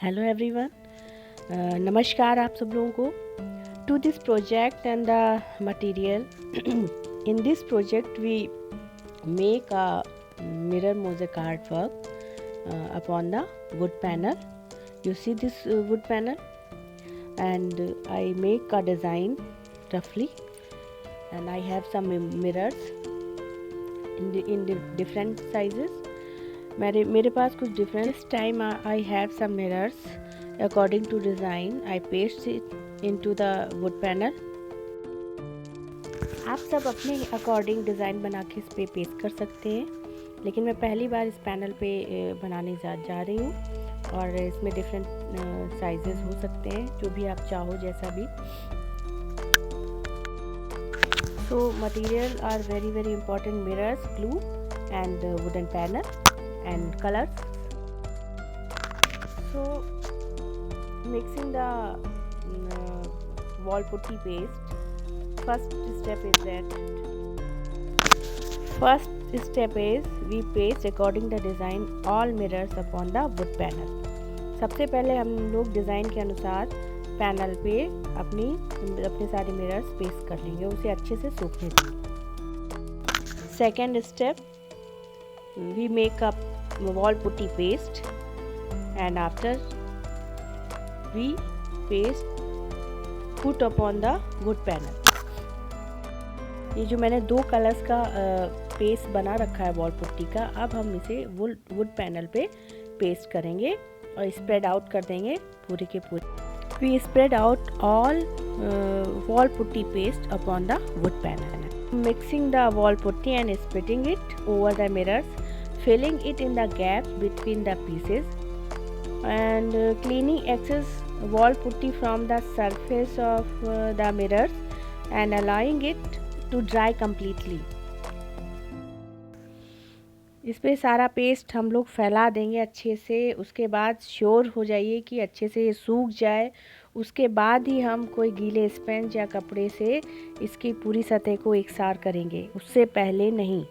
Hello everyone, नमस्कार आप सब लोगों को to this project and the material. In this project we make a mirror mosaic artwork upon the wood panel. You see this wood panel, and I make a design roughly, and I have some mirrors in the different sizes. मेरे पास कुछ different. This time I have some mirrors according to design. I paste it into the wood panel. आप सब अपने according design बना के इस पे पेस्ट कर सकते हैं, लेकिन मैं पहली बार इस पैनल पे बनाने जा रही हूँ. और इसमें डिफरेंट साइजेस हो सकते हैं, जो भी आप चाहो जैसा भी. So material are very very important. Mirrors, glue and wooden panel and colors. So mixing the wall putty paste. First step is we paste according the design all mirrors upon the wood panel. सबसे पहले हम लोग design के अनुसार panel पे अपने सारे mirrors paste कर लेंगे, उसे अच्छे से सूखने देंगे. Second step, we make a wall putty paste, and after we put upon the wood panel. ये जो मैंने दो कलर्स का पेस्ट बना रखा है वॉल पुट्टी का, अब हम इसे वुड पैनल पे पेस्ट करेंगे और स्प्रेड आउट कर देंगे पूरे के पूरे. We spread out all wall putty paste upon the wood panel. Mixing the wall putty and spreading it over the mirrors, filling it in the gaps between the pieces, and cleaning excess wall putty from the surface of the mirrors and allowing it to dry completely. इस पे सारा paste हम लोग फैला देंगे अच्छे से. उसके बाद श्योर हो जाइए कि अच्छे से ये सूख जाए. उसके बाद ही हम कोई गीले स्पंज या कपड़े से इसकी पूरी सतह को एकसार करेंगे, उससे पहले नहीं.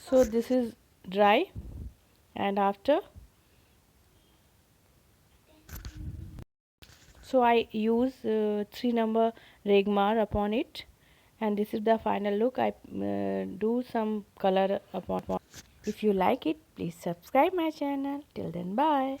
So this is dry, and after, so I use 3 number regmar upon it, and this is the final look. I do some color upon. If you like it, please subscribe my channel. Till then, bye.